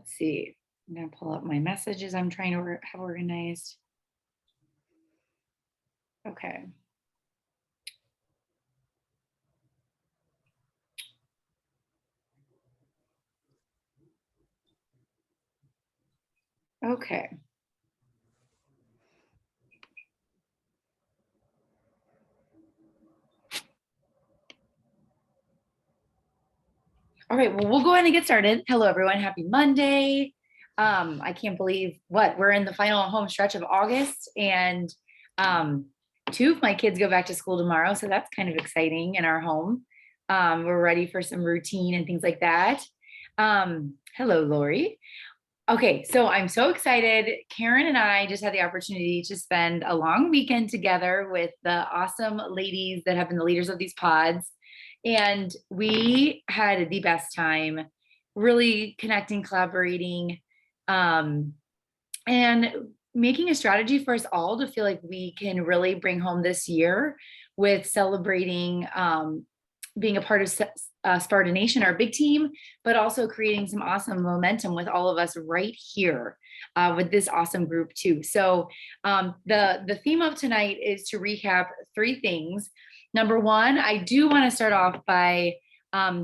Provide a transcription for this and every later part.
let's see. I'm going to pull up my messages I'm trying to have organized. Okay. Okay. All right, well, we'll go ahead and get started. Hello, everyone. Happy Monday. I can't believe we're in the final home stretch of August, and two of my kids go back to school tomorrow, so that's kind of exciting in our home. We're ready for some routine and things like that. Hello, Lori. Okay, so I'm so excited. Karen and I just had the opportunity to spend a long weekend together with the awesome ladies that have been the leaders of these pods. And we had the best time really connecting, collaborating, and making a strategy for us all to feel like we can really bring home this year with celebrating being a part of Sparta Nation, our big team, but also creating some awesome momentum with all of us right here with this awesome group too. So the theme of tonight is to recap three things. Number one, I do want to start off by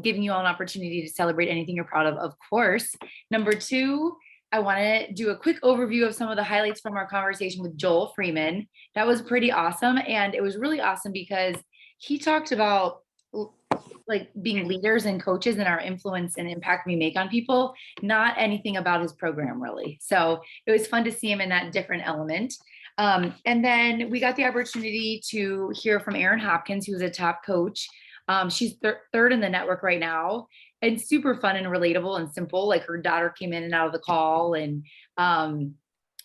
giving you all an opportunity to celebrate anything you're proud of course. Number two, I want to do a quick overview of some of the highlights from our conversation with Joel Freeman. That was pretty awesome. And it was really awesome because he talked about like being leaders and coaches and our influence and impact we make on people, not anything about his program really. So it was fun to see him in that different element. And then we got the opportunity to hear from Erin Hopkins, who's a top coach. She's third in the network right now, and super fun and relatable and simple. Like her daughter came in and out of the call and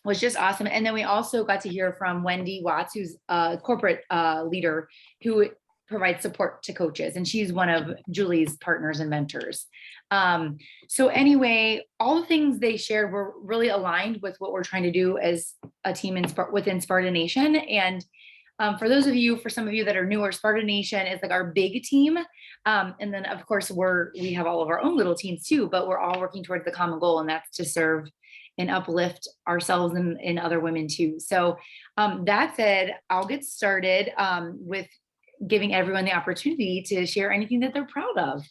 was just awesome. And then we also got to hear from Wendy Watts, who's a corporate leader who provides support to coaches. And she's one of Julie's partners and mentors. So anyway, all the things they shared were really aligned with what we're trying to do as a team within Sparta Nation. And for some of you that are newer, Sparta Nation is like our big team. And then of course we have all of our own little teams too, but we're all working towards the common goal, and that's to serve and uplift ourselves and other women too. So that said, I'll get started with giving everyone the opportunity to share anything that they're proud of.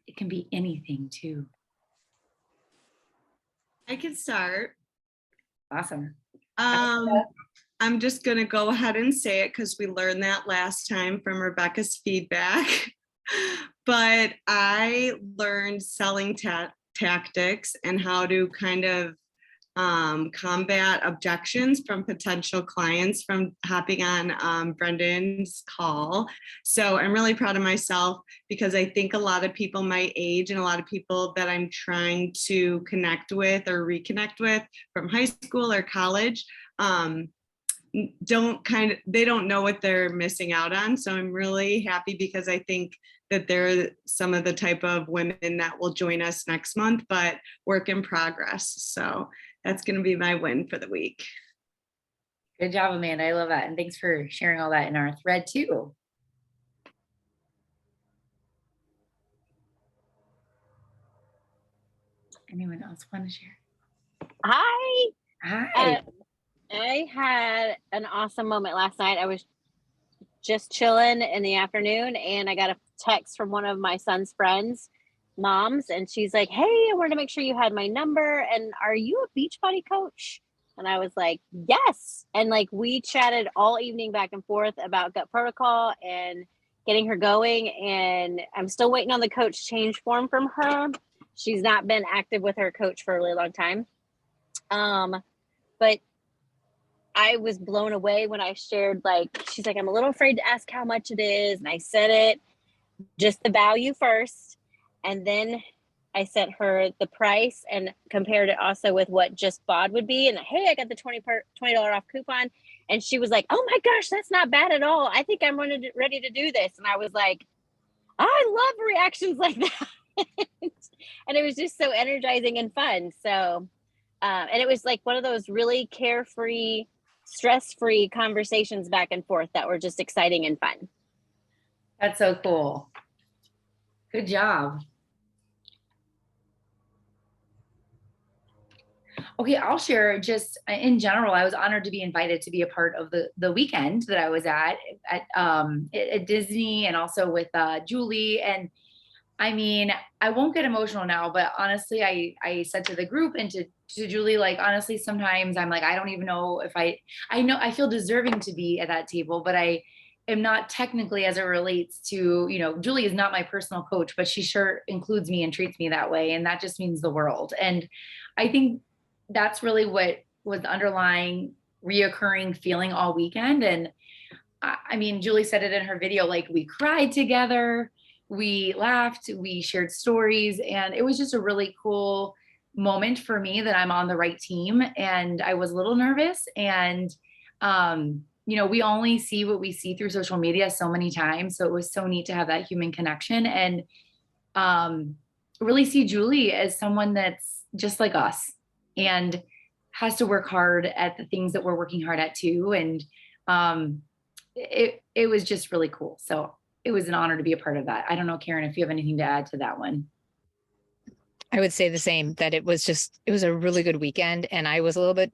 It can be anything too. I can start. Awesome. I'm just going to go ahead and say it because we learned that last time from Rebecca's feedback. But I learned selling tactics and how to kind of combat objections from potential clients from hopping on Brendan's call. So I'm really proud of myself because I think a lot of people my age and a lot of people that I'm trying to connect with or reconnect with from high school or college they don't know what they're missing out on. So I'm really happy because I think that they're some of the type of women that will join us next month, but work in progress. So that's going to be my win for the week. Good job, Amanda. I love that. And thanks for sharing all that in our thread too. Anyone else want to share? Hi. Hi. I had an awesome moment last night. I was just chilling in the afternoon and I got a text from one of my son's friends, moms, and she's like, "Hey, I wanted to make sure you had my number, and are you a Beachbody coach?" And I was like, "Yes." And like we chatted all evening back and forth about gut protocol and getting her going, and I'm still waiting on the coach change form from her. She's not been active with her coach for a really long time. But I was blown away when I shared, like, she's like, "I'm a little afraid to ask how much it is." And I said it, just the value first. And then I sent her the price and compared it also with what just BOD would be. And hey, I got the $20 off coupon. And she was like, "Oh my gosh, that's not bad at all. I think I'm ready to do this." And I was like, I love reactions like that. And it was just so energizing and fun. So, and it was like one of those really carefree, stress-free conversations back and forth that were just exciting and fun. That's so cool. Good job. Okay, I'll share just in general. I was honored to be invited to be a part of the weekend that I was at Disney and also with Julie. And I mean, I won't get emotional now, but honestly, I said to the group and to Julie, like honestly, sometimes I'm like, I don't even know if I know I feel deserving to be at that table, but I am not technically as it relates to, Julie is not my personal coach, but she sure includes me and treats me that way. And that just means the world. And I think that's really what was the underlying reoccurring feeling all weekend. And I mean, Julie said it in her video, like we cried together, we laughed, we shared stories, and it was just a really cool moment for me that I'm on the right team. And I was a little nervous. And, we only see what we see through social media so many times. So it was so neat to have that human connection and really see Julie as someone that's just like us and has to work hard at the things that we're working hard at too. And it was just really cool. So it was an honor to be a part of that. I don't know, Karen, if you have anything to add to that one. I would say the same, that it was a really good weekend. And I was a little bit,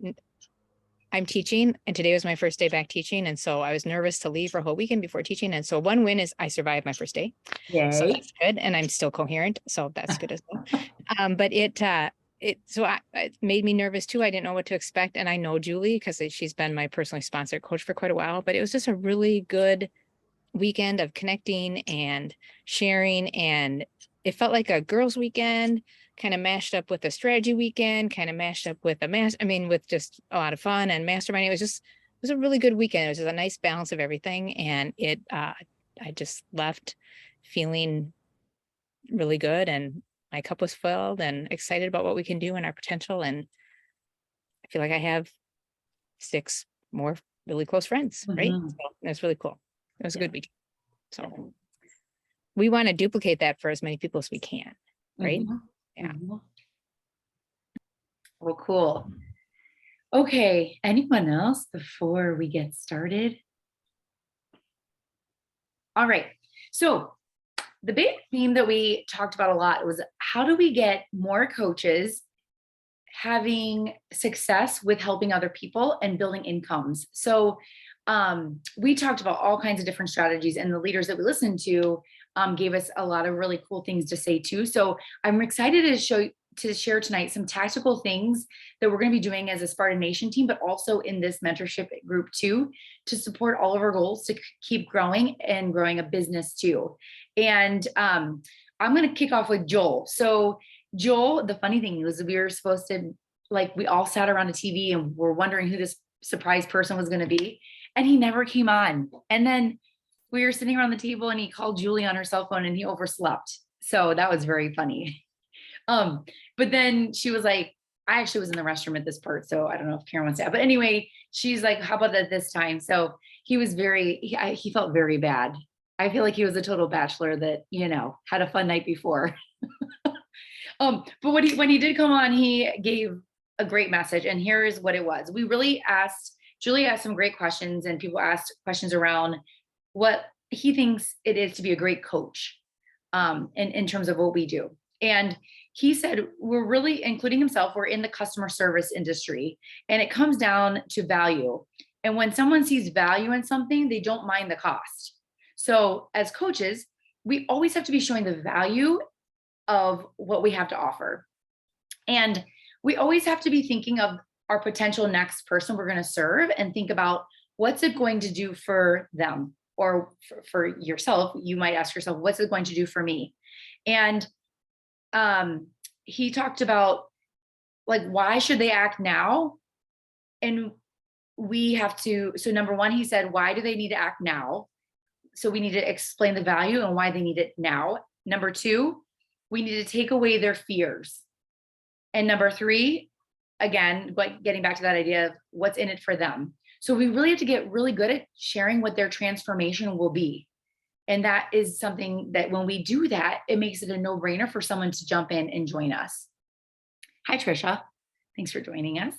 I'm teaching and today was my first day back teaching. And so I was nervous to leave for a whole weekend before teaching. And so one win is I survived my first day. Yay. So that's good. And I'm still coherent. So that's good as well. But it made me nervous too. I didn't know what to expect. And I know Julie because she's been my personally sponsored coach for quite a while, but it was just a really good weekend of connecting and sharing. And it felt like a girls' weekend, kind of mashed up with a strategy weekend, kind of mashed up with with just a lot of fun and masterminding. It was a really good weekend. It was just a nice balance of everything. And I just left feeling really good. And my cup was filled and excited about what we can do and our potential. And I feel like I have 6 more really close friends, right? Mhm. So it's really cool. It was a good week. So we want to duplicate that for as many people as we can, right? Mhm. Yeah. Mhm. Well, cool. Okay. Anyone else before we get started? All right. So the big theme that we talked about a lot was how do we get more coaches having success with helping other people and building incomes? So we talked about all kinds of different strategies, and the leaders that we listened to gave us a lot of really cool things to say too. So I'm excited to share tonight some tactical things that we're going to be doing as a Spartan Nation team, but also in this mentorship group too, to support all of our goals to keep growing and growing a business too. And I'm going to kick off with Joel. So Joel, the funny thing was we were supposed to, like, we all sat around a TV and we're wondering who this surprise person was going to be. And he never came on. And then we were sitting around the table and he called Julie on her cell phone and he overslept. So that was very funny. But then she was like, I actually was in the restroom at this part, so I don't know if Karen wants to, but anyway, she's like, how about that this time? So he was he felt very bad. I feel like he was a total bachelor that, had a fun night before. But when he did come on, he gave a great message, and here's what it was. Julie asked some great questions, and people asked questions around what he thinks it is to be a great coach, in terms of what we do. And he said, we're really, including himself, we're in the customer service industry, and it comes down to value. And when someone sees value in something, they don't mind the cost. So as coaches, we always have to be showing the value of what we have to offer. And we always have to be thinking of our potential next person we're going to serve and think about what's it going to do for them, or for yourself. You might ask yourself, what's it going to do for me? And he talked about, like, why should they act now? And we have to, so number one, he said, why do they need to act now? So we need to explain the value and why they need it now. Number two, we need to take away their fears. And number three, again, getting back to that idea of what's in it for them. So we really have to get really good at sharing what their transformation will be. And that is something that when we do that, it makes it a no-brainer for someone to jump in and join us. Hi, Trisha. Thanks for joining us.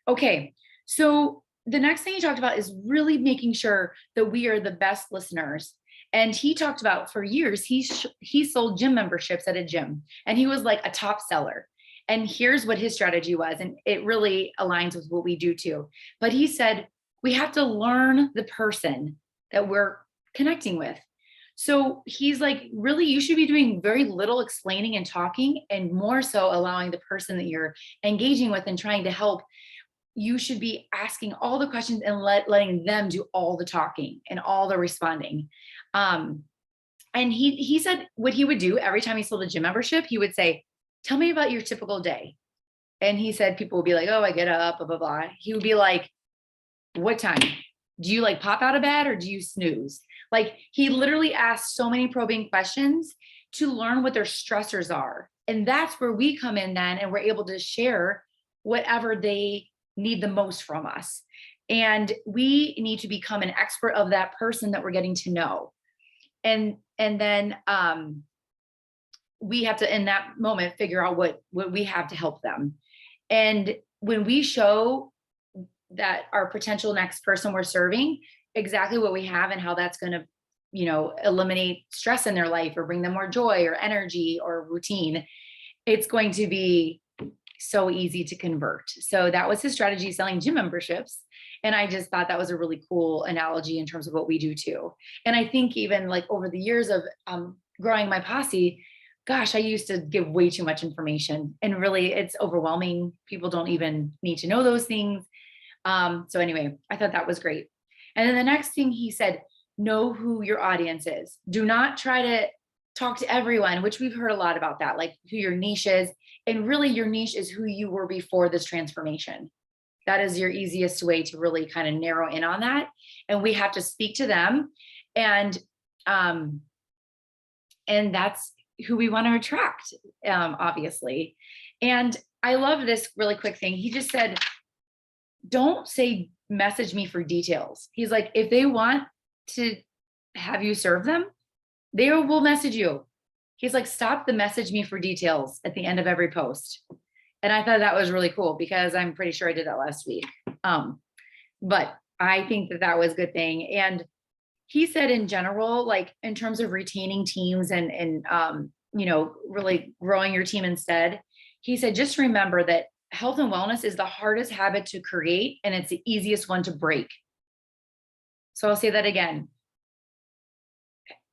Okay, so the next thing he talked about is really making sure that we are the best listeners. And he talked about for years, he sold gym memberships at a gym, and he was like a top seller. And here's what his strategy was. And it really aligns with what we do too. But he said, we have to learn the person that we're connecting with. So he's like, really, you should be doing very little explaining and talking, and more so allowing the person that you're engaging with and trying to help. You should be asking all the questions and letting them do all the talking and all the responding. And he said what he would do every time he sold a gym membership, he would say, tell me about your typical day. And he said people would be like, oh, I get up, blah, blah, blah. He would be like, what time? Do you like pop out of bed or do you snooze? Like, he literally asked so many probing questions to learn what their stressors are. And that's where we come in then, and we're able to share whatever they need the most from us. And we need to become an expert of that person that we're getting to know. And then we have to, in that moment, figure out what we have to help them. And when we show that our potential next person we're serving exactly what we have and how that's going to, eliminate stress in their life or bring them more joy or energy or routine, it's going to be so easy to convert. So that was his strategy, selling gym memberships. And I just thought that was a really cool analogy in terms of what we do too. And I think even like over the years of growing my posse, gosh, I used to give way too much information, and really it's overwhelming. People don't even need to know those things. So anyway, I thought that was great. And then the next thing he said, know who your audience is. Do not try to talk to everyone, which we've heard a lot about that, like who your niche is. And really your niche is who you were before this transformation. That is your easiest way to really kind of narrow in on that. And we have to speak to them. And that's who we want to attract, obviously. And I love this really quick thing. He just said, don't say, message me for details. He's like, if they want to have you serve them, they will message you. He's like, stop the message me for details at the end of every post. And I thought that was really cool because I'm pretty sure I did that last week. But I think that was a good thing. And he said in general, like in terms of retaining teams and really growing your team instead, he said, just remember that health and wellness is the hardest habit to create, and it's the easiest one to break. So I'll say that again.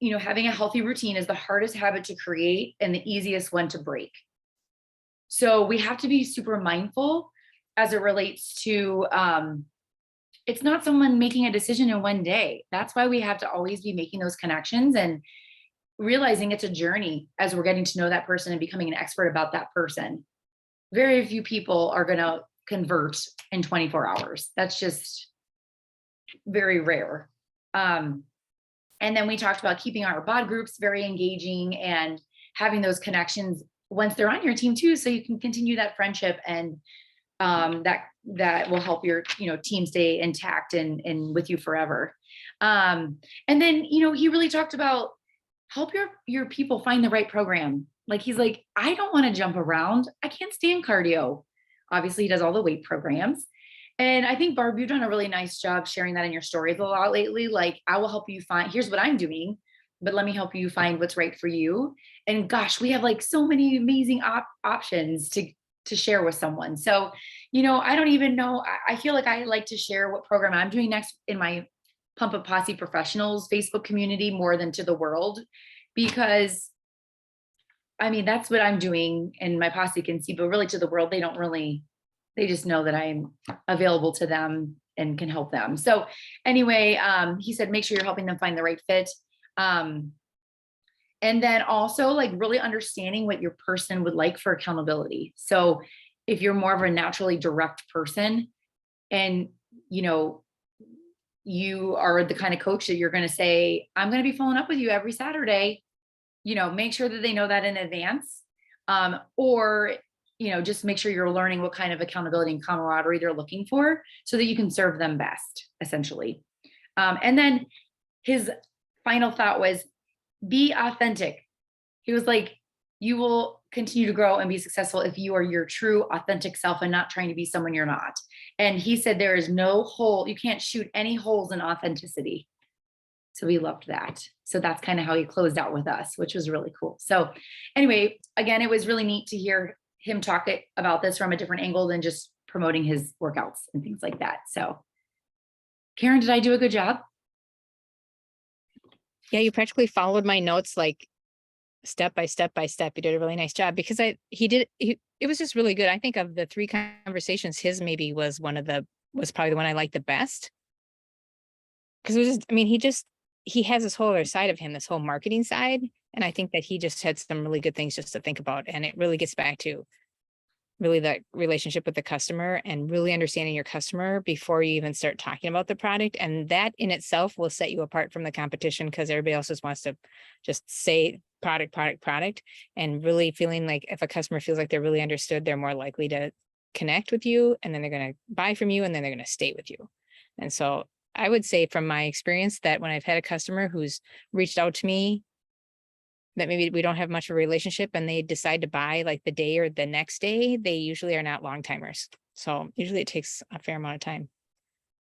Having a healthy routine is the hardest habit to create and the easiest one to break. So we have to be super mindful as it relates to, it's not someone making a decision in one day. That's why we have to always be making those connections and realizing it's a journey as we're getting to know that person and becoming an expert about that person. Very few people are going to convert in 24 hours. That's just very rare. And then we talked about keeping our BOD groups very engaging and having those connections once they're on your team too, so you can continue that friendship, and that will help your team stay intact and with you forever. And then he really talked about help your people find the right program. Like he's like, I don't want to jump around. I can't stand cardio. Obviously, he does all the weight programs. And I think, Barb, you've done a really nice job sharing that in your stories a lot lately. Like, I will help you find, here's what I'm doing, but let me help you find what's right for you. And gosh, we have like so many amazing options to share with someone. So, I don't even know. I feel like I like to share what program I'm doing next in my Pump Up Posse Professionals Facebook community more than to the world, because that's what I'm doing and my posse can see, but really to the world, they just know that I'm available to them and can help them. So anyway, he said, make sure you're helping them find the right fit. And then also like really understanding what your person would like for accountability. So if you're more of a naturally direct person and, you are the kind of coach that you're going to say, I'm going to be following up with you every Saturday, make sure that they know that in advance. Or just make sure you're learning what kind of accountability and camaraderie they're looking for so that you can serve them best, essentially. And then his final thought was, be authentic. He was like, you will continue to grow and be successful if you are your true authentic self and not trying to be someone you're not. And he said there is no hole, you can't shoot any holes in authenticity. So we loved that. So that's kind of how he closed out with us, which was really cool. So anyway, again, it was really neat to hear him talk about this from a different angle than just promoting his workouts and things like that. So Karen, did I do a good job? Yeah, you practically followed my notes like step by step by step. You did a really nice job because it was just really good. I think of the 3 conversations, his maybe was probably the one I liked the best. Because it was just, I mean, he has this whole other side of him, this whole marketing side. And I think that he just had some really good things just to think about. And it really gets back to really that relationship with the customer and really understanding your customer before you even start talking about the product. And that in itself will set you apart from the competition because everybody else just wants to just say product, and really feeling like if a customer feels like they're really understood, they're more likely to connect with you, and then they're going to buy from you, and then they're going to stay with you. And so I would say from my experience that when I've had a customer who's reached out to me that maybe we don't have much of a relationship and they decide to buy like the day or the next day, they usually are not long timers. So usually it takes a fair amount of time.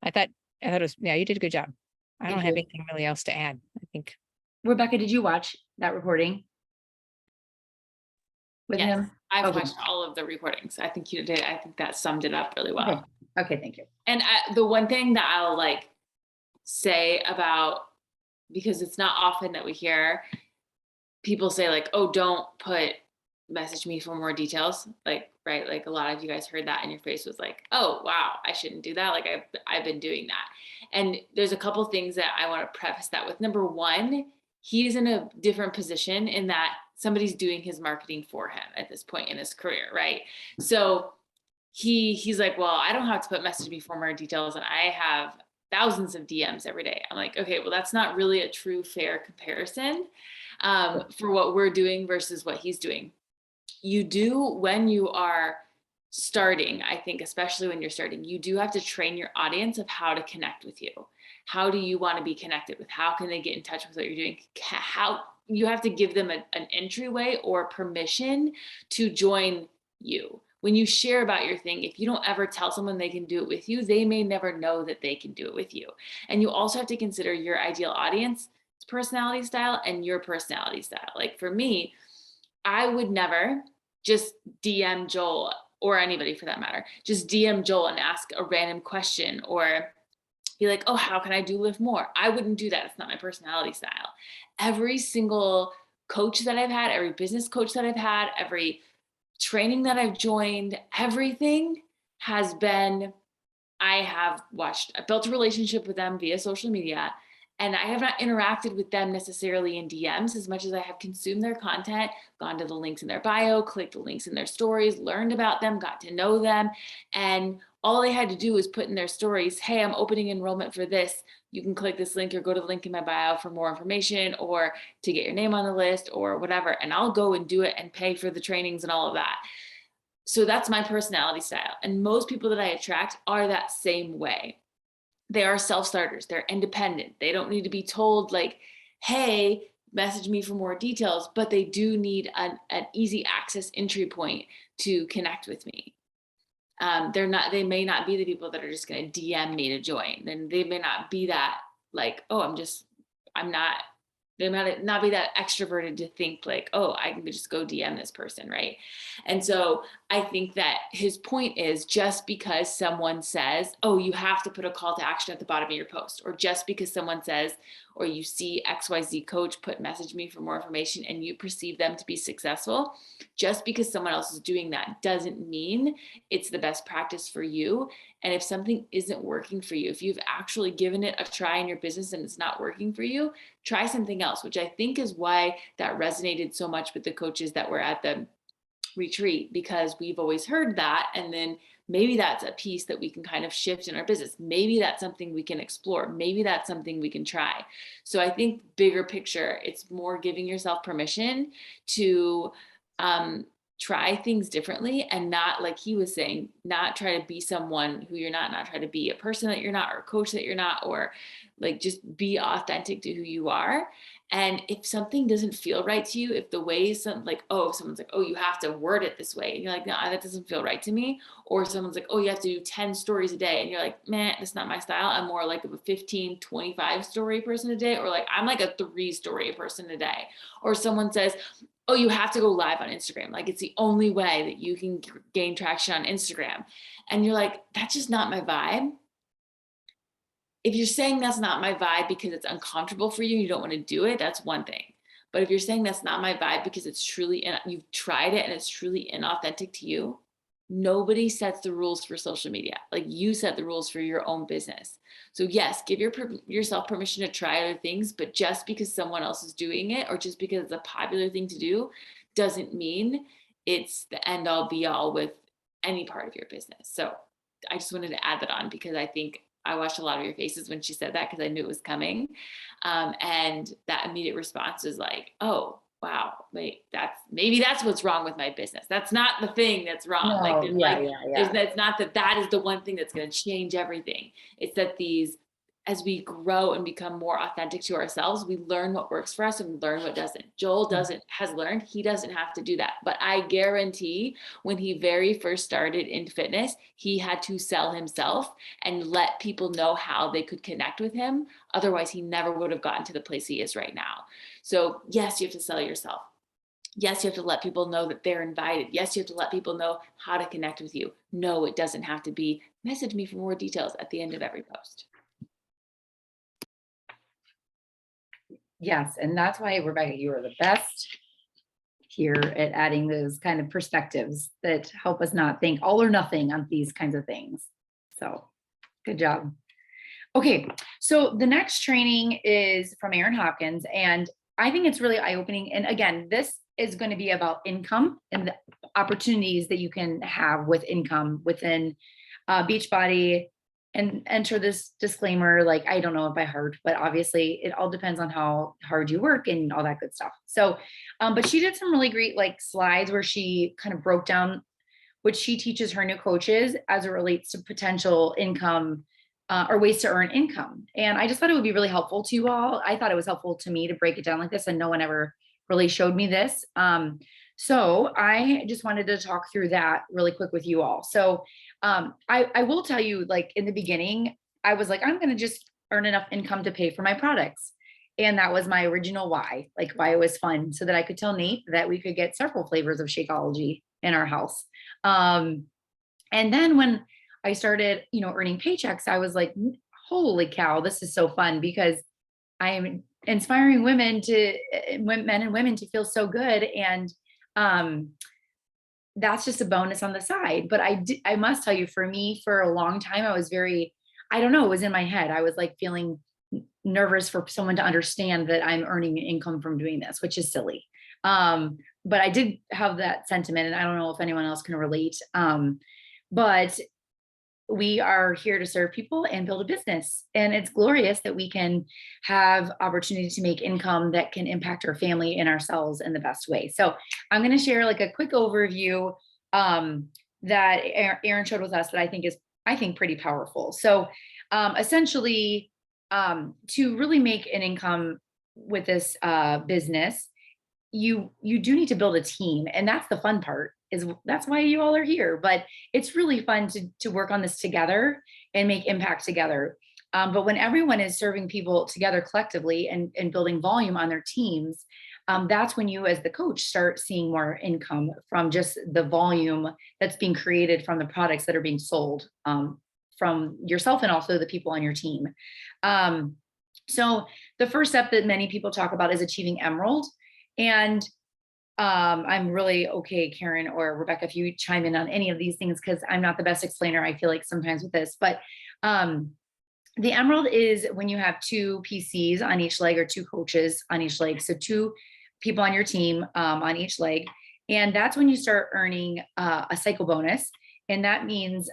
I thought it was, yeah, you did a good job. I don't have anything really else to add. I think. Rebecca, did you watch that recording with Yes, him? I've Okay. watched all of the recordings. I think you did. I think that summed it up really well. Okay, thank you. And the one thing that I'll like say about, because it's not often that we hear people say like, oh, don't message me for more details. Like, right. Like a lot of you guys heard that and your face was like, oh, wow, I shouldn't do that. Like I've been doing that. And there's a couple things that I want to preface that with. Number one, he's in a different position in that somebody's doing his marketing for him at this point in his career. Right. So he's like, well, I don't have to message me for more details and I have thousands of DMs every day. I'm like, okay, well, that's not really a true fair comparison for what we're doing versus what he's doing. You do when you are starting, I think, especially when you're starting, you do have to train your audience of how to connect with you. How do you want to be connected with? How can they get in touch with what you're doing? How you have to give them an entryway or permission to join you. When you share about your thing, if you don't ever tell someone they can do it with you, they may never know that they can do it with you. And you also have to consider your ideal audience, personality style, and your personality style. Like for me, I would never just DM Joel, or anybody for that matter, just DM Joel and ask a random question or be like, oh, how can I do lift more? I wouldn't do that. It's not my personality style. Every single coach that I've had, every business coach that I've had, every training that I've joined, everything has been, I built a relationship with them via social media, and I have not interacted with them necessarily in DMs as much as I have consumed their content, gone to the links in their bio, clicked the links in their stories, learned about them, got to know them. And all they had to do was put in their stories, hey, I'm opening enrollment for this. You can click this link or go to the link in my bio for more information or to get your name on the list or whatever. And I'll go and do it and pay for the trainings and all of that. So that's my personality style. And most people that I attract are that same way. They are self-starters. They're independent. They don't need to be told like, hey, message me for more details, but they do need an easy access entry point to connect with me. They may not be the people that are just going to DM me to join. And they may not be that like, oh, they might not be that extroverted to think like, oh, I can just go DM this person, right? And so I think that his point is just because someone says, oh, you have to put a call to action at the bottom of your post, or just because someone says, or you see XYZ coach message me for more information and you perceive them to be successful, just because someone else is doing that doesn't mean it's the best practice for you. And if something isn't working for you, if you've actually given it a try in your business and it's not working for you, try something else, which I think is why that resonated so much with the coaches that were at the retreat, because we've always heard that. And then maybe that's a piece that we can kind of shift in our business. Maybe that's something we can explore. Maybe that's something we can try. So I think bigger picture, it's more giving yourself permission to try things differently and not, like he was saying, not try to be someone who you're not try to be a person that you're not, or a coach that you're not, or Like, just be authentic to who you are. And if something doesn't feel right to you, if the way like, oh, someone's like, oh, you have to word it this way. And you're like, no, that doesn't feel right to me. Or someone's like, oh, you have to do 10 stories a day. And you're like, man, that's not my style. I'm more like a 15, 25 story person a day. Or like, I'm like a 3-story person a day. Or someone says, oh, you have to go live on Instagram. Like, it's the only way that you can gain traction on Instagram. And you're like, that's just not my vibe. If you're saying that's not my vibe because it's uncomfortable for you, you don't want to do it, that's one thing. But if you're saying that's not my vibe because it's truly, you've tried it and it's truly inauthentic to you, nobody sets the rules for social media. Like, you set the rules for your own business. So yes, give yourself permission to try other things, but just because someone else is doing it or just because it's a popular thing to do doesn't mean it's the end all be all with any part of your business. So I just wanted to add that on because I think I watched a lot of your faces when she said that because I knew it was coming. And that immediate response was like, oh, wow, wait, maybe that's what's wrong with my business. That's not the thing that's wrong. No, Like, yeah. it's not that is the one thing that's going to change everything. It's that as we grow and become more authentic to ourselves, we learn what works for us and we learn what doesn't. Joel has learned he doesn't have to do that. But I guarantee when he very first started in fitness, he had to sell himself and let people know how they could connect with him. Otherwise, he never would have gotten to the place he is right now. So yes, you have to sell yourself. Yes, you have to let people know that they're invited. Yes, you have to let people know how to connect with you. No, it doesn't have to be message me for more details at the end of every post. Yes, and that's why, Rebecca, you are the best here at adding those kind of perspectives that help us not think all or nothing on these kinds of things. So good job. Okay, so the next training is from Aaron Hopkins, and I think it's really eye-opening. And again, this is going to be about income and the opportunities that you can have with income within Beachbody. And enter this disclaimer, like, I don't know it by heart, but obviously it all depends on how hard you work and all that good stuff. So, but she did some really great like slides where she kind of broke down what she teaches her new coaches as it relates to potential income or ways to earn income. And I just thought it would be really helpful to you all. I thought it was helpful to me to break it down like this, and no one ever really showed me this. So I just wanted to talk through that really quick with you all. So I will tell you, like in the beginning, I was like, I'm going to just earn enough income to pay for my products. And that was my original why it was fun, so that I could tell Nate that we could get several flavors of Shakeology in our house. And then when I started, earning paychecks, I was like, holy cow, this is so fun because I am inspiring men and women to feel so good. And that's just a bonus on the side. But I must tell you, for me, for a long time, I was I don't know, it was in my head. I was like feeling nervous for someone to understand that I'm earning income from doing this, which is silly. But I did have that sentiment, and I don't know if anyone else can relate. But we are here to serve people and build a business. And it's glorious that we can have opportunity to make income that can impact our family and ourselves in the best way. So I'm going to share like a quick overview that Aaron showed with us that I think pretty powerful. So essentially, to really make an income with this business, you do need to build a team. And that's the fun part. That's why you all are here. But it's really fun to work on this together and make impact together. But when everyone is serving people together collectively and building volume on their teams, that's when you as the coach start seeing more income from just the volume that's being created from the products that are being sold from yourself and also the people on your team. So the first step that many people talk about is achieving Emerald. And I'm really okay, Karen or Rebecca, if you chime in on any of these things, because I'm not the best explainer, I feel like sometimes with this, but the Emerald is when you have 2 PCs on each leg or 2 coaches on each leg. So 2 people on your team on each leg. And that's when you start earning a cycle bonus. And that means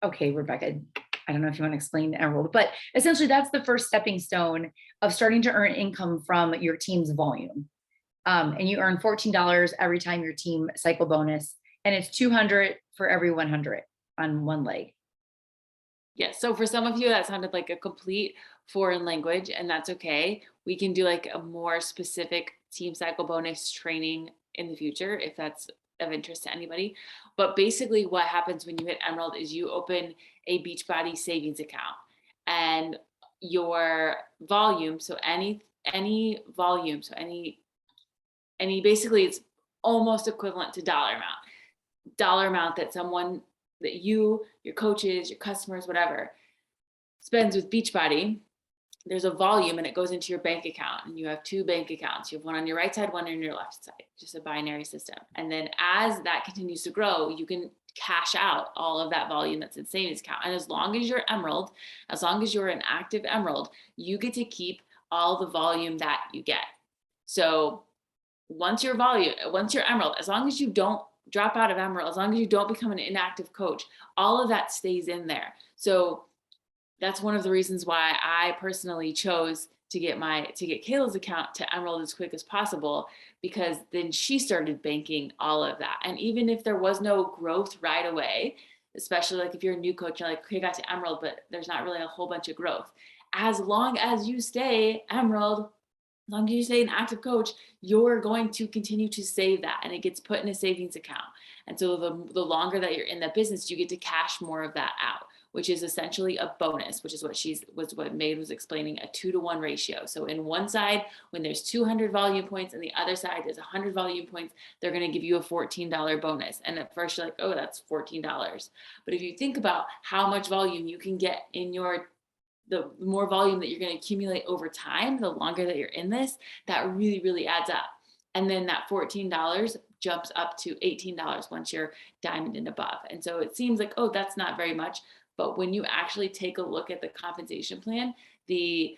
okay, Rebecca, I don't know if you want to explain the Emerald, but essentially that's the first stepping stone of starting to earn income from your team's volume. And you earn $14 every time your team cycle bonus, and it's $200 for every 100 on one leg. Yes. So for some of you, that sounded like a complete foreign language, and that's okay. We can do like a more specific team cycle bonus training in the future if that's of interest to anybody. But basically, what happens when you hit Emerald is you open a Beachbody savings account, and your volume, so any volume, so any basically it's almost equivalent to dollar amount that someone that you, your coaches, your customers, whatever, spends with Beachbody, there's a volume and it goes into your bank account, and you have two bank accounts. You have one on your right side, one on your left side, just a binary system. And then as that continues to grow, you can cash out all of that volume that's in savings account. And as long as you're Emerald, as long as you're an active Emerald, you get to keep all the volume that you get. So once you're Emerald, as long as you don't drop out of Emerald, as long as you don't become an inactive coach, all of that stays in there. So that's one of the reasons why I personally chose to get Kayla's account to Emerald as quick as possible, because then she started banking all of that. And even if there was no growth right away, especially like if you're a new coach, you're like, okay, I got to Emerald, but there's not really a whole bunch of growth. As long as you stay Emerald, as long as you stay an active coach, you're going to continue to save that, and it gets put in a savings account. And so the longer that you're in that business, you get to cash more of that out, which is essentially a bonus, which is what Megan was explaining, a 2-to-1 ratio. So in one side, when there's 200 volume points and the other side is 100 volume points, they're going to give you a $14 bonus. And at first you're like, oh, that's $14. But if you think about how much volume you can get in the more volume that you're going to accumulate over time, the longer that you're in this, that really, really adds up. And then that $14 jumps up to $18 once you're diamond and above. And so it seems like, oh, that's not very much. But when you actually take a look at the compensation plan, the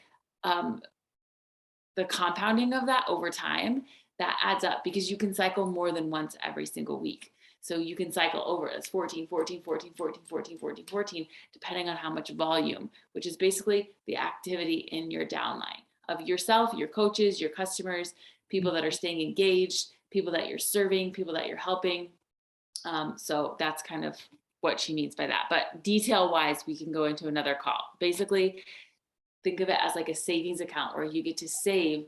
compounding of that over time, that adds up, because you can cycle more than once every single week. So you can cycle over as 14, 14, 14, 14, 14, 14, 14, depending on how much volume, which is basically the activity in your downline of yourself, your coaches, your customers, people that are staying engaged, people that you're serving, people that you're helping. So that's kind of what she means by that. But detail wise, we can go into another call. Basically, think of it as like a savings account where you get to save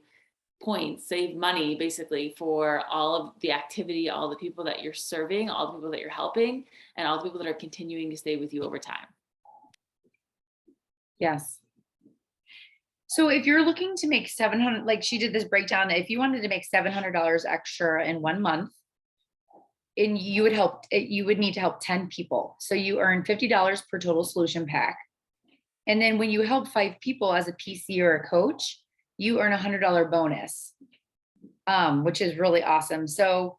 points, save money basically for all of the activity, all the people that you're serving, all the people that you're helping, and all the people that are continuing to stay with you over time. Yes. So if you're looking to make 700, like she did this breakdown, if you wanted to make $700 extra in 1 month, and you would need to help 10 people. So you earn $50 per total solution pack. And then when you help 5 people as a PC or a coach, you earn $100 bonus, which is really awesome. So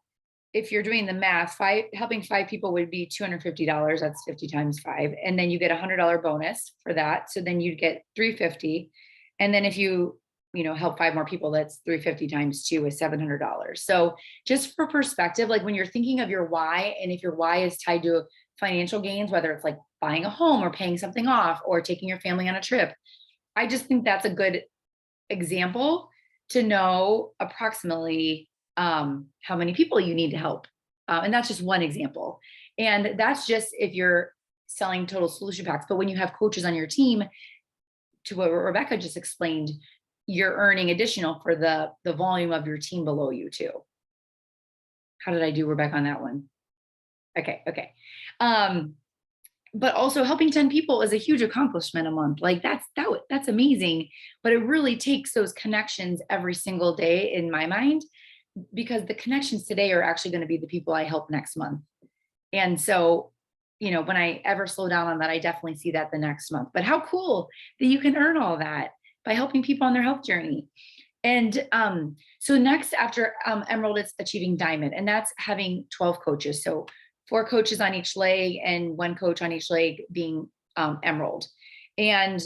if you're doing the math, helping 5 people would be $250. That's 50 times 5. And then you get $100 bonus for that. So then you'd get $350. And then if you help 5 more people, that's $350 times 2 is $700. So just for perspective, like when you're thinking of your why, and if your why is tied to financial gains, whether it's like buying a home or paying something off or taking your family on a trip, I just think that's a good example to know approximately how many people you need to help. And that's just one example. And that's just if you're selling total solution packs. But when you have coaches on your team, to what Rebecca just explained, you're earning additional for the volume of your team below you too. How did I do, Rebecca, on that one? Okay. But also helping 10 people is a huge accomplishment a month. Like that's amazing. But it really takes those connections every single day in my mind, because the connections today are actually going to be the people I help next month. And so, when I ever slow down on that, I definitely see that the next month. But how cool that you can earn all that by helping people on their health journey. And so next after Emerald, it's achieving Diamond, and that's having 12 coaches. So 4 coaches on each leg and 1 coach on each leg being Emerald. And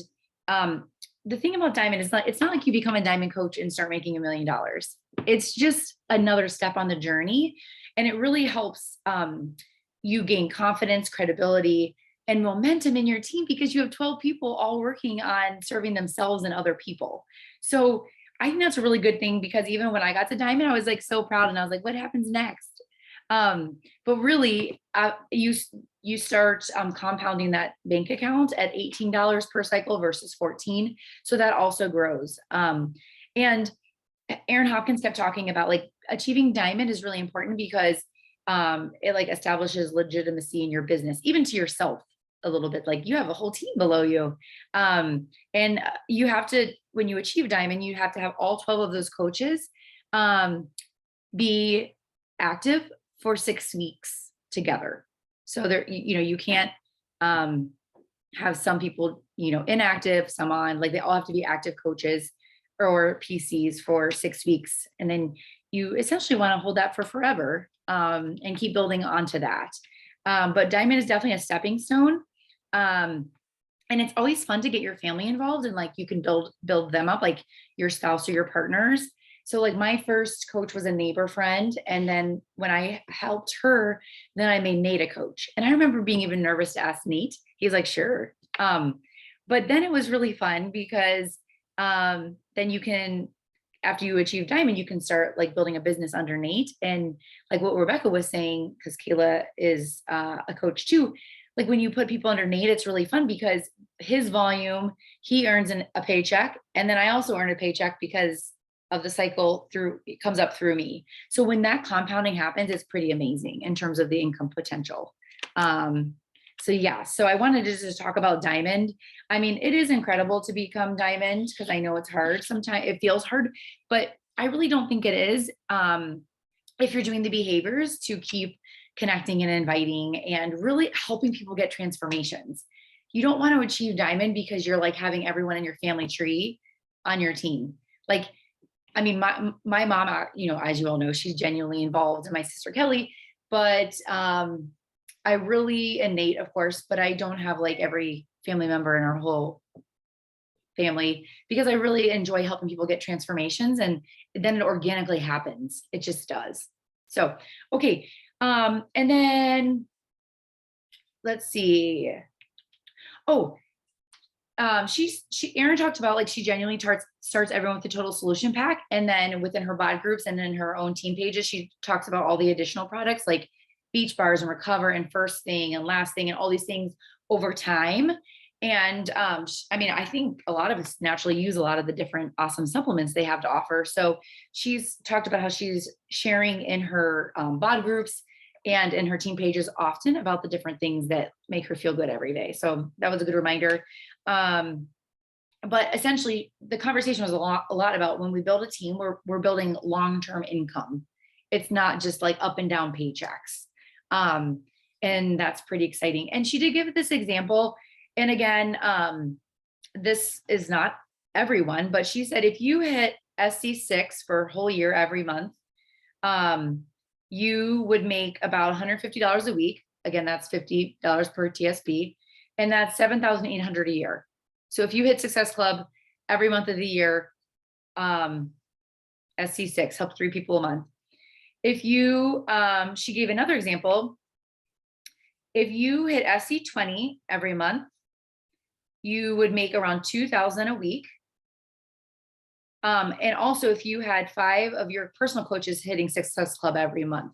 the thing about Diamond is it's not like you become a Diamond coach and start making $1 million. It's just another step on the journey. And it really helps you gain confidence, credibility, and momentum in your team, because you have 12 people all working on serving themselves and other people. So I think that's a really good thing, because even when I got to Diamond, I was like so proud, and I was like, what happens next? But really, you start compounding that bank account at $18 per cycle versus 14. So that also grows. And Aaron Hopkins kept talking about like achieving diamond is really important because it like establishes legitimacy in your business, even to yourself a little bit. Like you have a whole team below you. And you have to, when you achieve diamond, you have to have all 12 of those coaches be active for 6 weeks together. So there, you can't have some people, inactive, some on, like they all have to be active coaches or PCs for 6 weeks. And then you essentially want to hold that for forever and keep building onto that. But diamond is definitely a stepping stone. And it's always fun to get your family involved and like you can build them up, like your spouse or your partners. So like my first coach was a neighbor friend. And then when I helped her, then I made Nate a coach. And I remember being even nervous to ask Nate. He's like, sure. But then it was really fun because then you can, after you achieve diamond, you can start like building a business under Nate. And like what Rebecca was saying, because Kayla is a coach too, like when you put people under Nate, it's really fun because his volume, he earns a paycheck. And then I also earn a paycheck because of the cycle through, it comes up through me. So when that compounding happens, it's pretty amazing in terms of the income potential. So yeah, so I wanted to just talk about diamond. I mean, it is incredible to become diamond because I know it's hard. Sometimes it feels hard, but I really don't think it is. If you're doing the behaviors to keep connecting and inviting and really helping people get transformations. You don't want to achieve diamond because you're like having everyone in your family tree on your team. Like, I mean, my mom, as you all know, she's genuinely involved, and my sister Kelly, but I really, and Nate, of course, but I don't have like every family member in our whole family because I really enjoy helping people get transformations, and then it organically happens. It just does. So, okay. And then let's see. Oh, Erin talked about like she genuinely starts everyone with the total solution pack. And then within her bod groups and in her own team pages, she talks about all the additional products like beach bars and recover and first thing and last thing and all these things over time. And I mean, I think a lot of us naturally use a lot of the different awesome supplements they have to offer. So she's talked about how she's sharing in her bod groups and in her team pages often about the different things that make her feel good every day. So that was a good reminder. But essentially the conversation was a lot about when we build a team, we're building long-term income. It's not just like up and down paychecks. And that's pretty exciting. And she did give this example. And again, this is not everyone, but she said, if you hit SC6 for a whole year every month, you would make about $150 a week. Again, that's $50 per TSP, and that's $7,800 a year. So if you hit Success Club every month of the year, SC6, help 3 people a month. If you, she gave another example. If you hit SC20 every month, you would make around $2,000 a week. And also if you had 5 of your personal coaches hitting Success Club every month,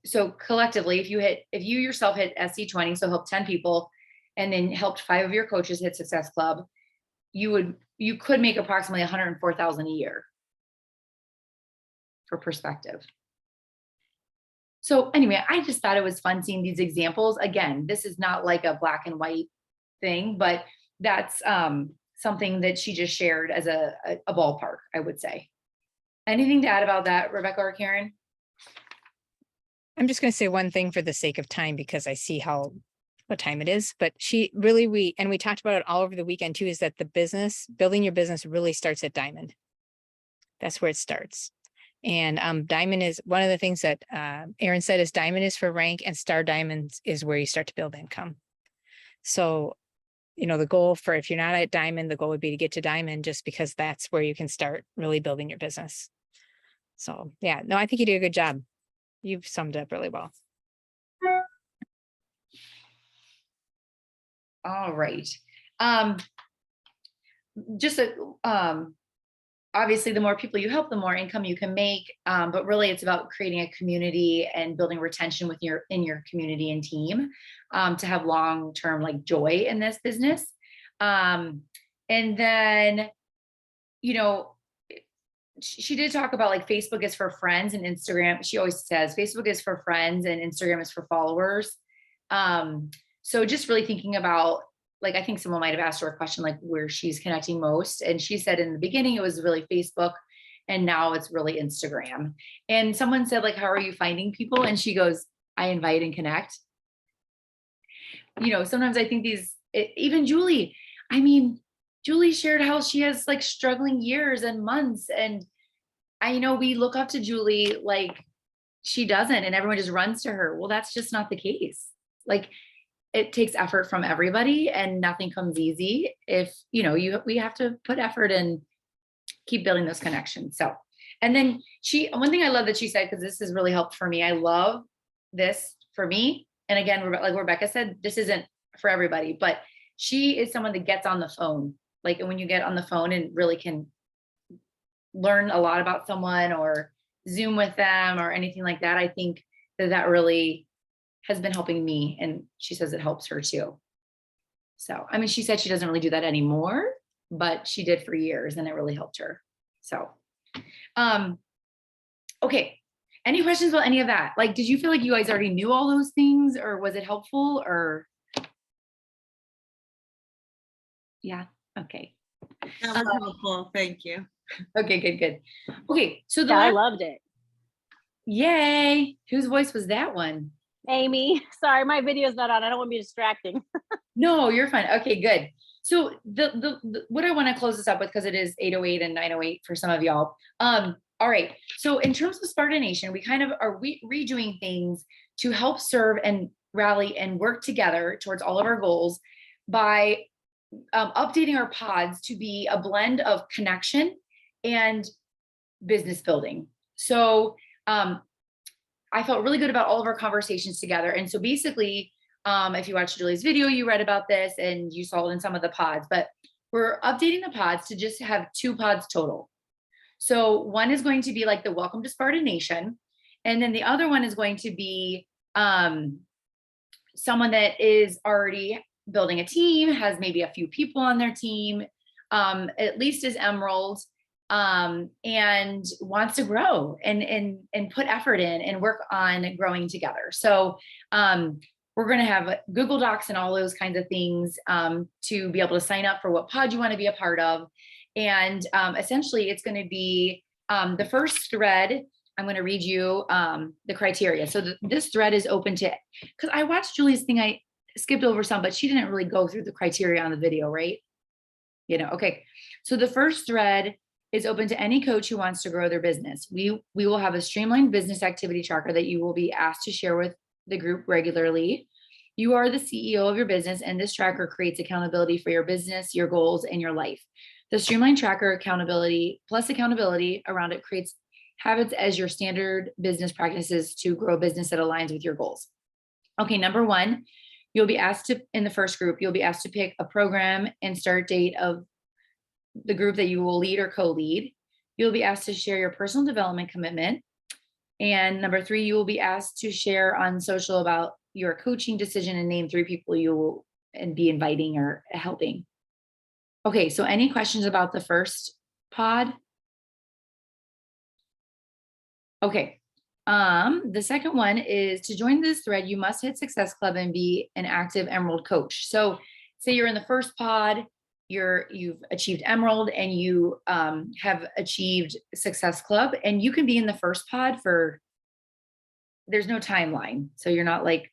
so collectively, if you yourself hit SC20, so help 10 people and then helped 5 of your coaches hit Success Club, you could make approximately $104,000 a year, for perspective. So anyway, I just thought it was fun seeing these examples. Again, this is not like a black and white thing, but that's something that she just shared as a ballpark, I would say. Anything to add about that, Rebecca or Karen? I'm just going to say one thing for the sake of time, because I see what time it is, but we talked about it all over the weekend too, is that building your business really starts at diamond. That's where it starts. And diamond is one of the things that Aaron said is diamond is for rank, and star diamonds is where you start to build income. So, the goal for, if you're not at diamond, the goal would be to get to diamond, just because that's where you can start really building your business. So yeah, no, I think you did a good job. You've summed it up really well. All right. Just obviously the more people you help, the more income you can make. But really it's about creating a community and building retention in your community and team, to have long-term like joy in this business. And then, you know, she did talk about like Facebook is for friends and Instagram. She always says Facebook is for friends and Instagram is for followers. So just really thinking about, like, I think someone might have asked her a question, like where she's connecting most. And she said in the beginning, it was really Facebook, and now it's really Instagram. And someone said, like, how are you finding people? And she goes, I invite and connect. You know, sometimes I think even Julie, I mean, Julie shared how she has like struggling years and months. And I know we look up to Julie like she doesn't, and everyone just runs to her. Well, that's just not the case. Like, it takes effort from everybody and nothing comes easy. If, you know, we have to put effort and keep building those connections. So, and then one thing I love that she said, because this has really helped for me. I love this for me. And again, like Rebecca said, this isn't for everybody, but she is someone that gets on the phone. Like, and when you get on the phone and really can learn a lot about someone or Zoom with them or anything like that, I think that really has been helping me. And she says it helps her too. So, I mean, she said she doesn't really do that anymore, but she did for years and it really helped her. So, okay. Any questions about any of that? Like, did you feel like you guys already knew all those things, or was it helpful, or? Yeah. Okay. That was helpful. Thank you. Okay, good. Okay. So I loved it. Yay. Whose voice was that one? Amy, sorry, my video's not on. I don't want to be distracting. No, you're fine. Okay, good. So the what I want to close this up with, because it is 8:08 and 9:08 for some of y'all. All right. So in terms of Sparta Nation, we kind of are redoing things to help serve and rally and work together towards all of our goals by updating our pods to be a blend of connection and business building. So I felt really good about all of our conversations together. And so basically, if you watched Julie's video, you read about this and you saw it in some of the pods, but we're updating the pods to just have 2 pods total. So one is going to be like the Welcome to Sparta Nation. And then the other one is going to be someone that is already building a team, has maybe a few people on their team, at least is Emerald, and wants to grow and put effort in and work on growing together. So we're going to have Google Docs and all those kinds of things to be able to sign up for what pod you want to be a part of. And essentially it's going to be the first thread. I'm going to read you the criteria. So this thread is open to, because I watched Julie's thing. I skipped over some, but she didn't really go through the criteria on the video, right? You know, okay. So the first thread is open to any coach who wants to grow their business. We will have a streamlined business activity tracker that you will be asked to share with the group regularly. You are the CEO of your business, and this tracker creates accountability for your business, your goals, and your life. The streamlined tracker accountability around it creates habits as your standard business practices to grow a business that aligns with your goals. Okay, number 1, you'll be asked to, in the first group, you'll be asked to pick a program and start date of the group that you will lead or co-lead. You'll be asked to share your personal development commitment. And number 3, you will be asked to share on social about your coaching decision and name 3 people you will and be inviting or helping. Okay, so any questions about the first pod? Okay. The second one is to join this thread, you must hit Success Club and be an active Emerald coach. So say you're in the first pod, you've achieved Emerald and you have achieved Success Club, and you can be in the first pod there's no timeline. So you're not like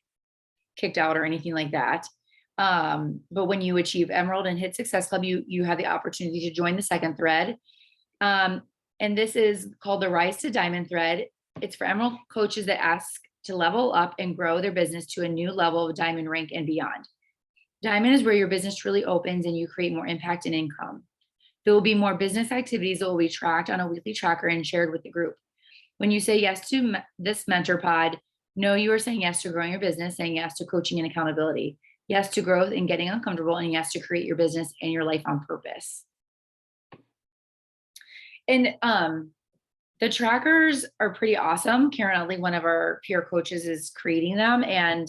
kicked out or anything like that. But when you achieve Emerald and hit Success Club, you have the opportunity to join the second thread. And this is called the Rise to Diamond thread. It's for Emerald coaches that ask to level up and grow their business to a new level of diamond rank and beyond. Diamond is where your business truly opens and you create more impact and income. There will be more business activities that will be tracked on a weekly tracker and shared with the group. When you say yes to this mentor pod, know you are saying yes to growing your business, saying yes to coaching and accountability, yes to growth and getting uncomfortable, and yes to create your business and your life on purpose. And the trackers are pretty awesome. Karen Utley, one of our peer coaches, is creating them. And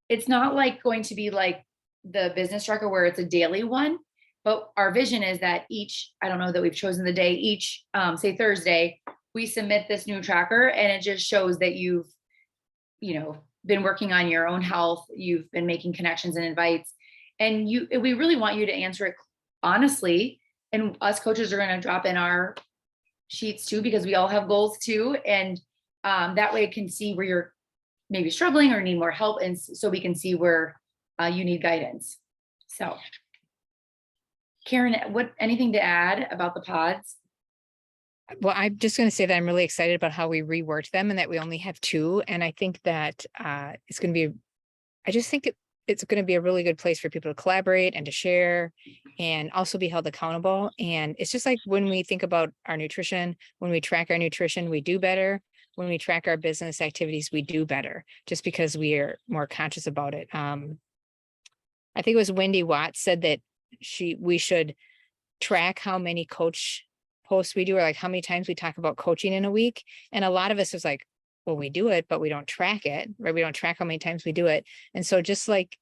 it's not like going to be like the business tracker where it's a daily one, but our vision is that I don't know that we've chosen the day, each say Thursday, we submit this new tracker, and it just shows that you've, been working on your own health, you've been making connections and invites, and we really want you to answer it honestly. And us coaches are going to drop in our sheets too, because we all have goals too. And that way it can see where you're maybe struggling or need more help. And so we can see where you need guidance. So Karen, anything to add about the pods? Well, I'm just going to say that I'm really excited about how we reworked them and that we only have 2. And I think that it's going to be, I just think it's going to be a really good place for people to collaborate and to share and also be held accountable. And it's just like when we think about our nutrition, when we track our nutrition, we do better. When we track our business activities, we do better just because we are more conscious about it. I think it was Wendy Watts said that we should track how many coach posts we do, or like how many times we talk about coaching in a week. And a lot of us was like, well, we do it, but we don't track it, right? We don't track how many times we do it. And so just like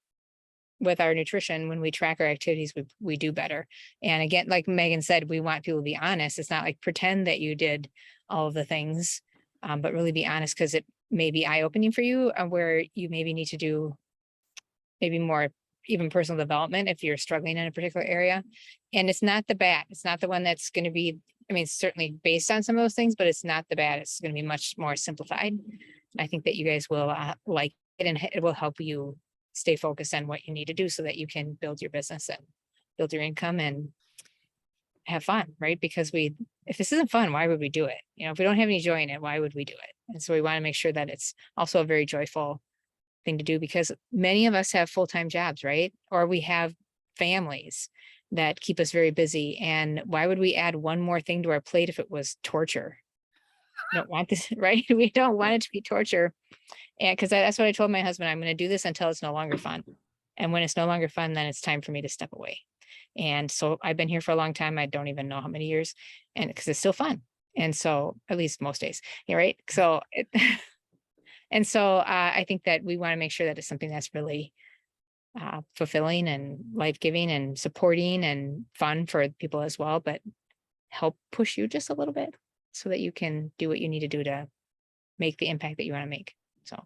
with our nutrition, when we track our activities, we do better. And again, like Megan said, we want people to be honest. It's not like pretend that you did all of the things, but really be honest, because it may be eye-opening for you, where you maybe need to do maybe more even personal development if you're struggling in a particular area. And it's not the bad. It's not the one that's going to be, I mean, certainly based on some of those things, but it's not the bad. It's going to be much more simplified. I think that you guys will like it, and it will help you stay focused on what you need to do so that you can build your business and build your income and have fun, right? Because if this isn't fun, why would we do it? If we don't have any joy in it, why would we do it? And so we want to make sure that it's also a very joyful thing to do, because many of us have full-time jobs, right? Or we have families that keep us very busy. And why would we add one more thing to our plate if it was torture? We don't want this, right? We don't want it to be torture. And because that's what I told my husband, I'm going to do this until it's no longer fun. And when it's no longer fun, then it's time for me to step away. And so I've been here for a long time. I don't even know how many years, and because it's still fun. And so at least most days, right? So and so I think that we want to make sure that it's something that's really fulfilling and life-giving and supporting and fun for people as well, but help push you just a little bit so that you can do what you need to do to make the impact that you want to make. So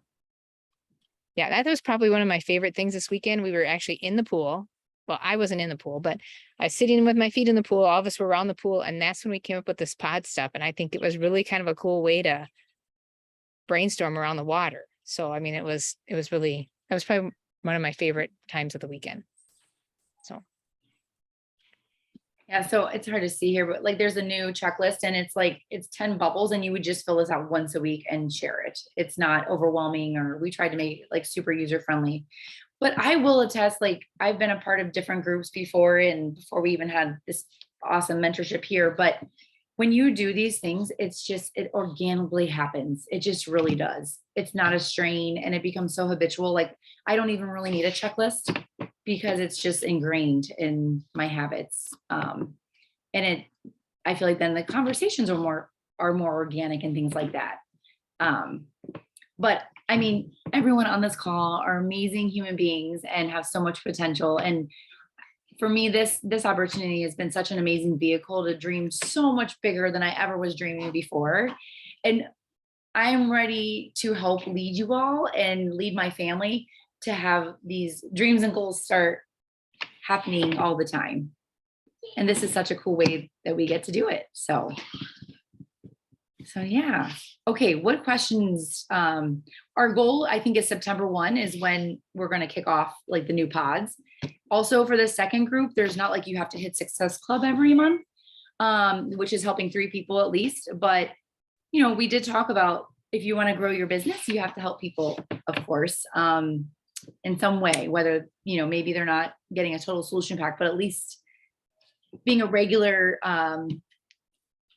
yeah, that was probably one of my favorite things this weekend. We were actually in the pool. Well, I wasn't in the pool, but I was sitting with my feet in the pool. All of us were around the pool. And that's when we came up with this pod stuff. And I think it was really kind of a cool way to brainstorm around the water. So, I mean, that was probably one of my favorite times of the weekend. So. Yeah, so it's hard to see here, but like there's a new checklist, and it's 10 bubbles, and you would just fill this out once a week and share it. It's not overwhelming, or we tried to make it like super user friendly. But I will attest, like I've been a part of different groups before, and before we even had this awesome mentorship here. But when you do these things, it organically happens. It just really does. It's not a strain, and it becomes so habitual. Like I don't even really need a checklist because it's just ingrained in my habits. And I feel like then the conversations are more organic and things like that. But I mean, everyone on this call are amazing human beings and have so much potential. And for me, this opportunity has been such an amazing vehicle to dream so much bigger than I ever was dreaming before. And I'm ready to help lead you all and lead my family to have these dreams and goals start happening all the time. And this is such a cool way that we get to do it. So yeah. Okay, what questions? Our goal, I think, is September 1 is when we're going to kick off like the new pods. Also for the second group, there's not like you have to hit Success Club every month, which is helping 3 people at least. But, we did talk about if you want to grow your business, you have to help people, of course, in some way, whether, maybe they're not getting a total solution pack, but at least being a regular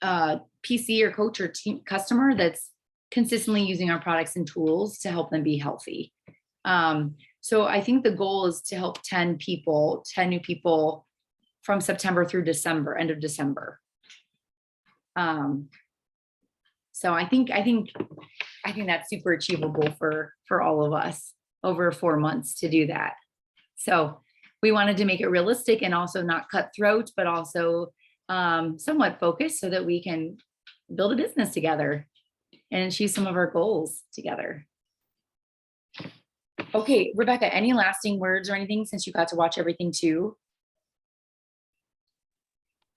PC or coach or team customer that's consistently using our products and tools to help them be healthy. So I think the goal is to help 10 new people from September through December, end of December. So I think that's super achievable for all of us over 4 months to do that. So we wanted to make it realistic and also not cutthroat, but also somewhat focused so that we can build a business together and achieve some of our goals together. Okay, Rebecca, any lasting words or anything since you got to watch everything too?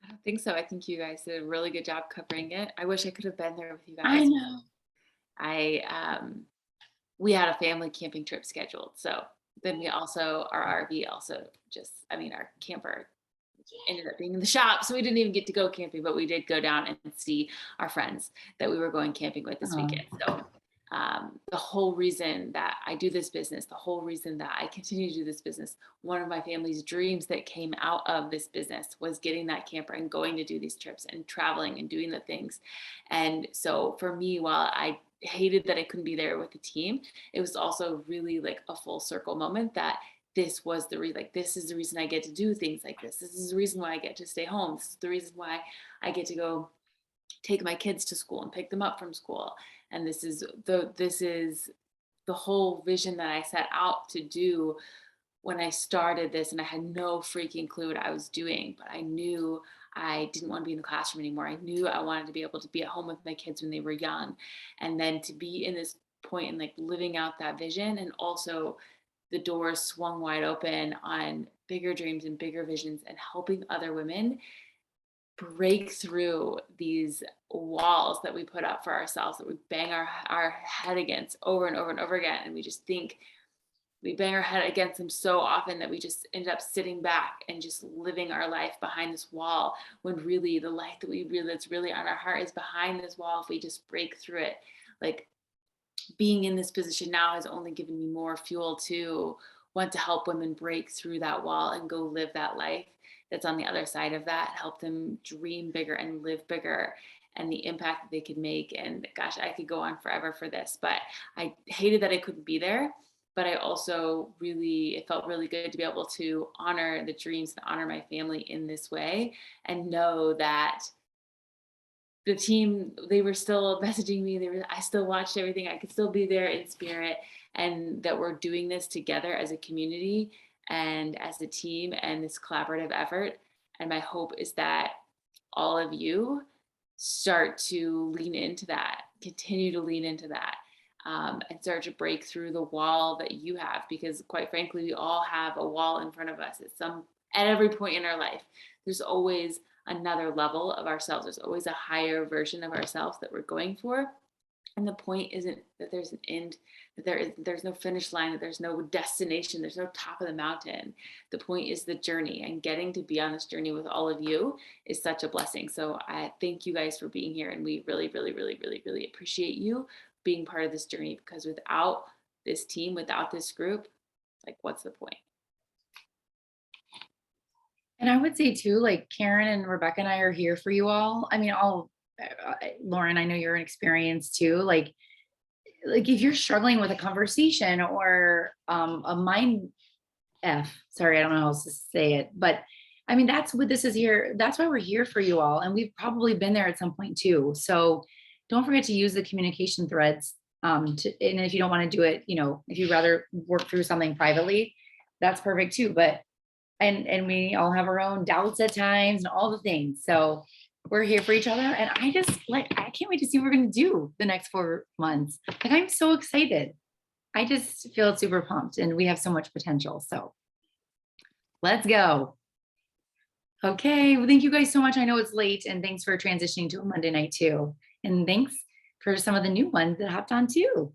I don't think so. I think you guys did a really good job covering it. I wish I could have been there with you guys. I know. We had a family camping trip scheduled. So then we also, our RV also our camper ended up being in the shop. So we didn't even get to go camping, but we did go down and see our friends that we were going camping with this weekend. So the whole reason that I do this business, the whole reason that I continue to do this business, one of my family's dreams that came out of this business was getting that camper and going to do these trips and traveling and doing the things. And so for me, while I hated that I couldn't be there with the team, it was also really like a full circle moment that this was this is the reason I get to do things like this. This is the reason why I get to stay home. This is the reason why I get to go take my kids to school and pick them up from school. And this is the whole vision that I set out to do when I started this, and I had no freaking clue what I was doing, but I knew I didn't want to be in the classroom anymore. I knew I wanted to be able to be at home with my kids when they were young. And then to be in this point and like living out that vision, and also the doors swung wide open on bigger dreams and bigger visions and helping other women break through these walls that we put up for ourselves, that we bang our head against over and over and over again. And we just think we bang our head against them so often that we just end up sitting back and just living our life behind this wall, when really the life that's really on our heart is behind this wall. If we just break through it, like being in this position now has only given me more fuel to want to help women break through that wall and go live that life that's on the other side of that, help them dream bigger and live bigger, and the impact that they could make. And gosh, I could go on forever for this, but I hated that I couldn't be there. But I also it felt really good to be able to honor the dreams and honor my family in this way, and know that the team, they were still messaging me. I still watched everything. I could still be there in spirit, and that we're doing this together as a community and as a team, and this collaborative effort. And my hope is that all of you start to lean into that, continue to lean into that, and start to break through the wall that you have, because quite frankly, we all have a wall in front of us at every point in our life. There's always another level of ourselves. There's always a higher version of ourselves that we're going for. And the point isn't that there's an end, that there's no finish line, that there's no destination, there's no top of the mountain. The point is the journey, and getting to be on this journey with all of you is such a blessing. So I thank you guys for being here, and we really, really, really, really, really appreciate you being part of this journey, because without this team, without this group, like, what's the point? And I would say too, like Karen and Rebecca and I are here for you all. I mean, Lauren, I know you're an experience too. Like if you're struggling with a conversation or a mind sorry, I don't know how else to say it, but I mean, that's what this is here. That's why we're here for you all. And we've probably been there at some point too. So don't forget to use the communication threads. And if you don't want to do it, if you'd rather work through something privately, that's perfect too. But and we all have our own doubts at times and all the things. So we're here for each other. And I can't wait to see what we're going to do the next 4 months. Like, I'm so excited. I just feel super pumped, and we have so much potential. So let's go. Okay. Well, thank you guys so much. I know it's late, and thanks for transitioning to a Monday night too. And thanks for some of the new ones that hopped on too.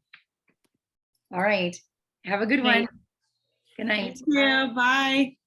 All right. Have a good one. Good night. Yeah, bye.